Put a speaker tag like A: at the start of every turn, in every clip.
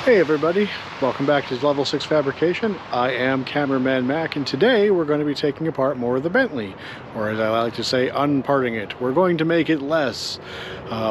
A: Hey everybody, welcome back to Level 6 Fabrication. I am Cameraman Mac, and today we're going to be taking apart more of the Bentley, or as I like to say, unparting it. We're going to make it less.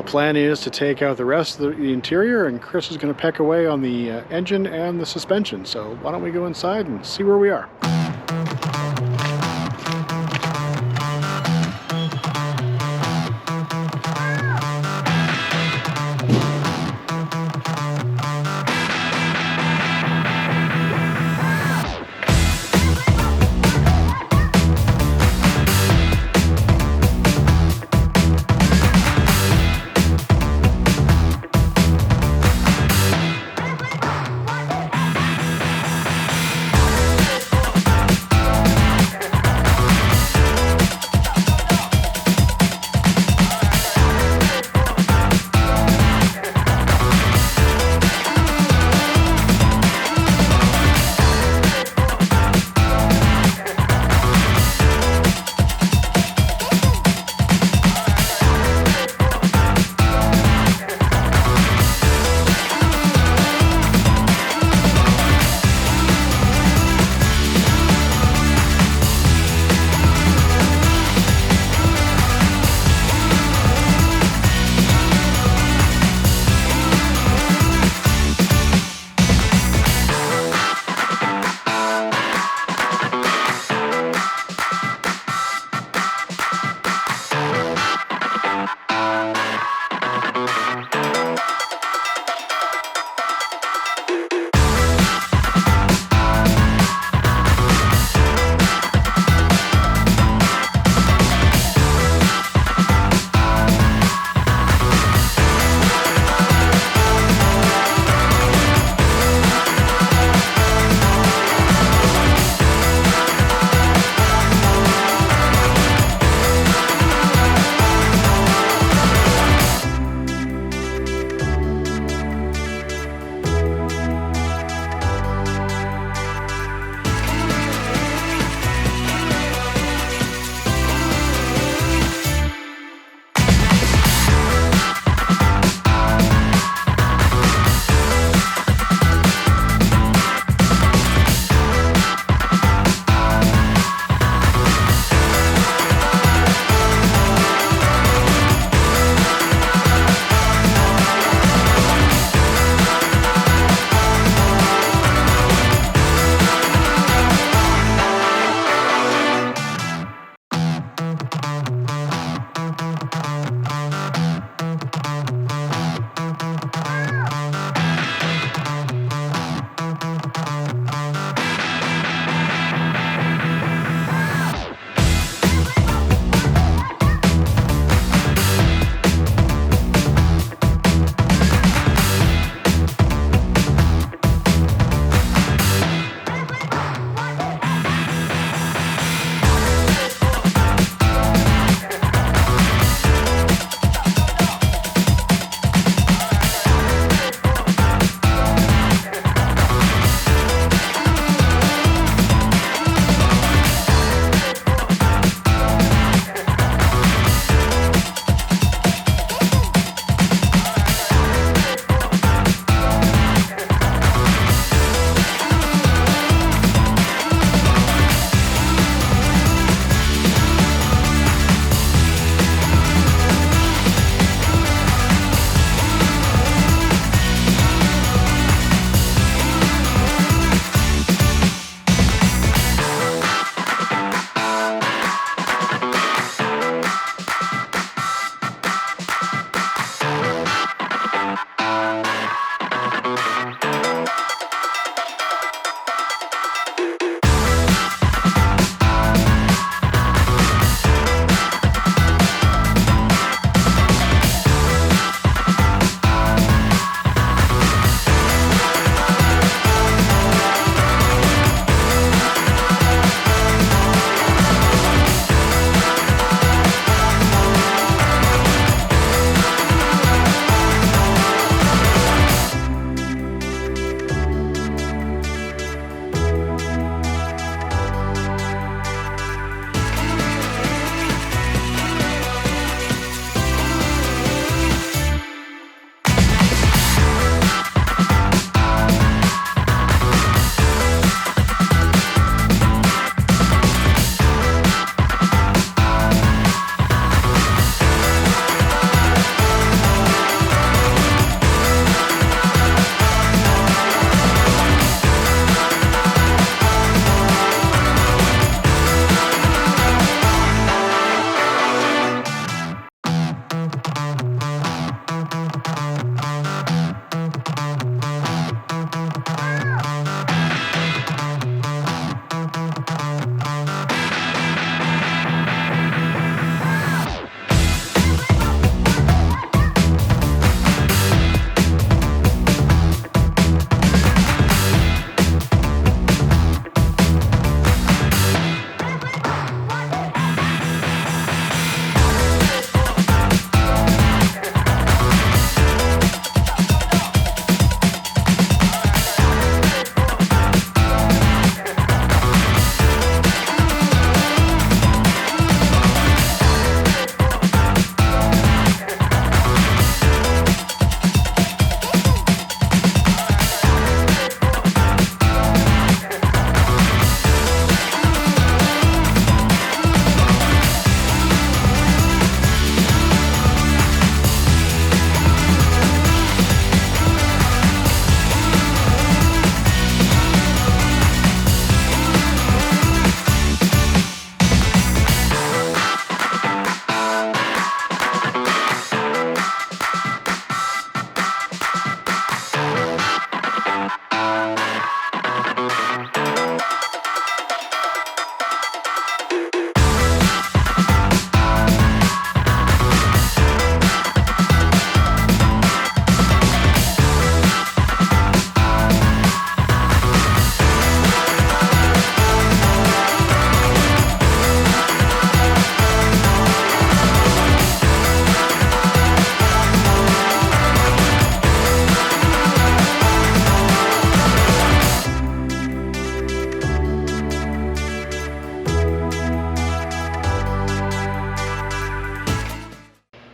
A: Plan is to take out the rest of the interior, and Chris is going to peck away on the engine and the suspension. So why don't we go inside and see where we are.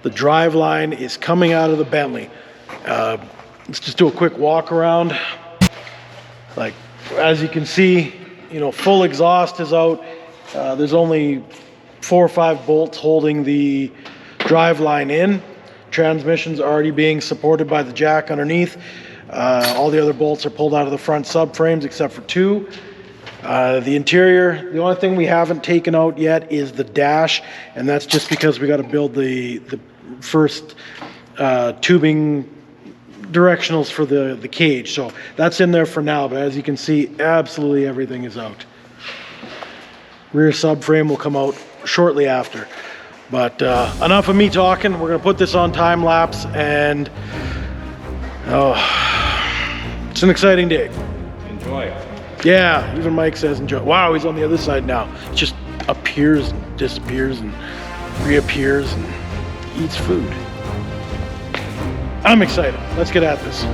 B: the drive line is coming out of the Bentley. Let's just do a quick walk around. Like, as you can see, you know, full exhaust is out. There's only 4 or 5 bolts holding the drive line in. Transmission's already being supported by the jack underneath. All the other bolts are pulled out of the front subframes except for 2. The interior, the only thing we haven't taken out yet is the dash, and that's just because we got to build the first tubing directionals for the cage. So that's in there for now, but as you can see, absolutely everything is out. Rear subframe will come out shortly after. But enough of me talking. We're going to put this on time lapse, and it's an exciting day.
C: Enjoy.
B: Yeah, even Mike says enjoy. Wow, he's on the other side now. It just appears and disappears and reappears and eats food. I'm excited. Let's get at this.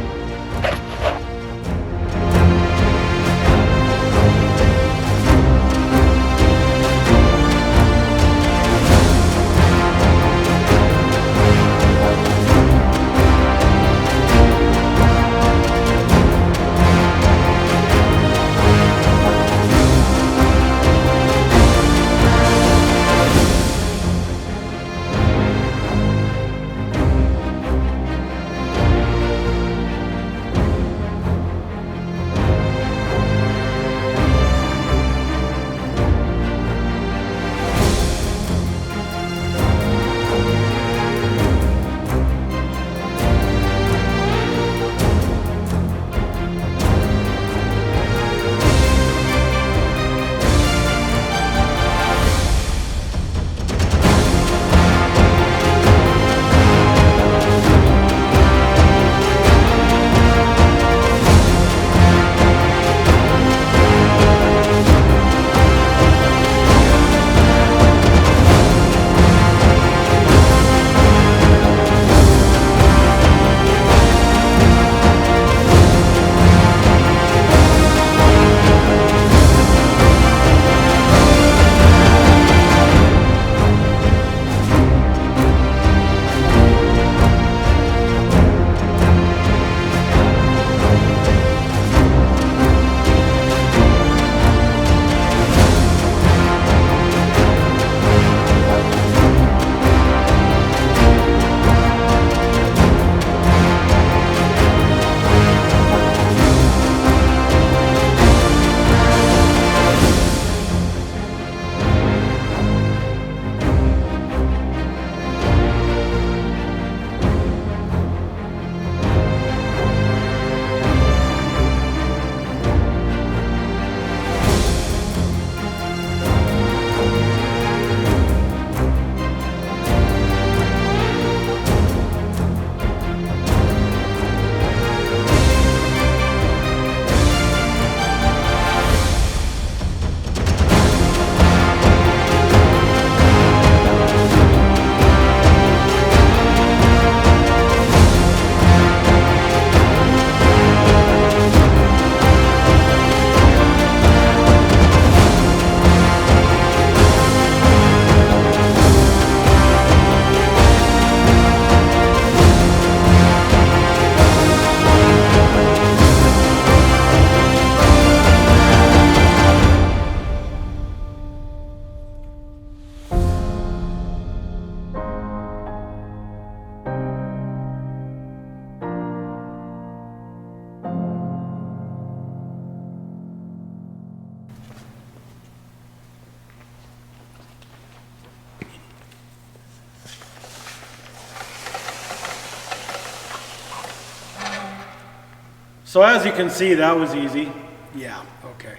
D: So as you can see, that was easy. Yeah, okay.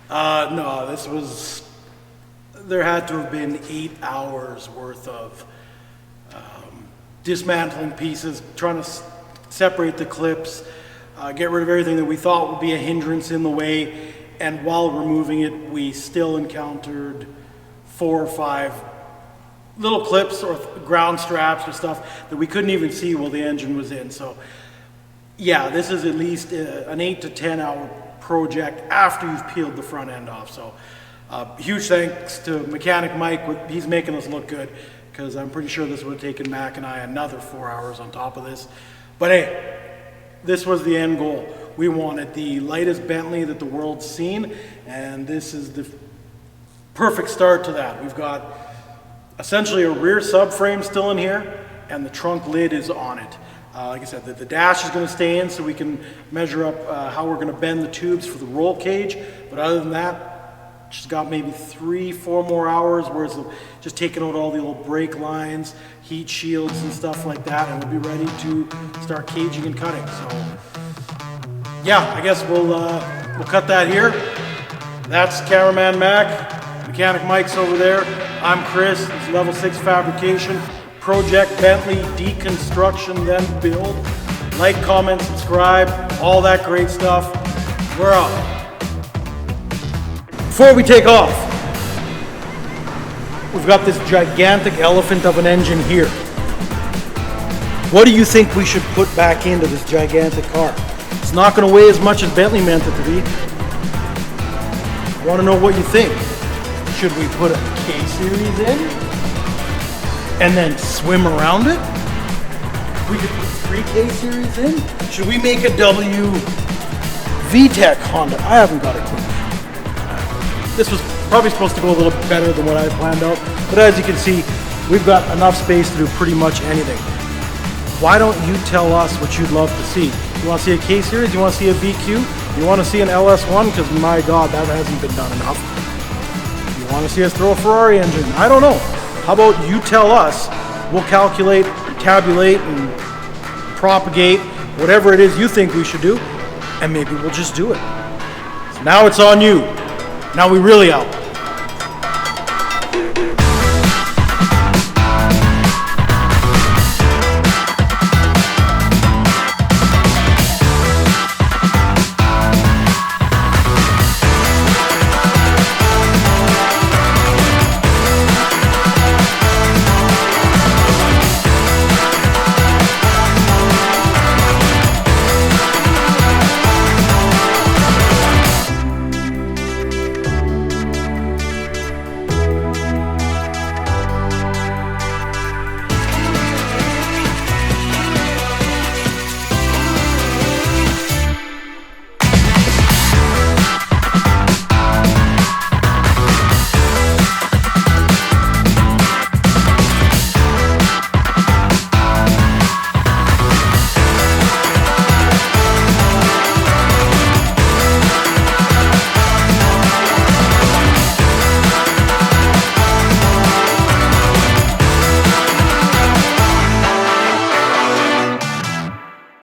D: No, this was, there had to have been 8 hours worth of dismantling pieces, trying to separate the clips, get rid of everything that we thought would be a hindrance in the way, and while removing it, we still encountered 4 or 5 little clips or ground straps or stuff that we couldn't even see while the engine was in. So yeah, this is at least an 8 to 10 hour project after you've peeled the front end off. So huge thanks to mechanic Mike. He's making us look good, because I'm pretty sure this would have taken Mac and I another 4 hours on top of this. But hey, this was the end goal. We wanted the lightest Bentley that the world's seen, and this is the perfect start to that. We've got essentially a rear subframe still in here, and the trunk lid is on it. Like I said, the dash is going to stay in so we can measure up how we're going to bend the tubes for the roll cage. But other than that, she's got maybe 3-4 more hours where it's just taking out all the little brake lines, heat shields and stuff like that, and we'll be ready to start caging and cutting. So yeah, I guess we'll cut that here. That's cameraman Mac, mechanic Mike's over there. I'm Chris, it's Level 6 Fabrication. Project Bentley, deconstruction, then build. Like, comment, subscribe, all that great stuff. We're out. Before we take off, we've got this gigantic elephant of an engine here. What do you think we should put back into this gigantic car? It's not going to weigh as much as Bentley meant it to be. I want to know what you think. Should we put a K-Series in? And then swim around it? We could put 3 K-Series in? Should we make a W VTEC Honda? I haven't got a clue. This was probably supposed to go a little better than what I planned out, but as you can see, we've got enough space to do pretty much anything. Why don't you tell us what you'd love to see? You want to see a K-Series? You want to see a VQ? You want to see an LS1? Because my God, that hasn't been done enough. You want to see us throw a Ferrari engine? I don't know. How about you tell us, we'll calculate, tabulate, and propagate whatever it is you think we should do, and maybe we'll just do it. So now it's on you. Now we really out.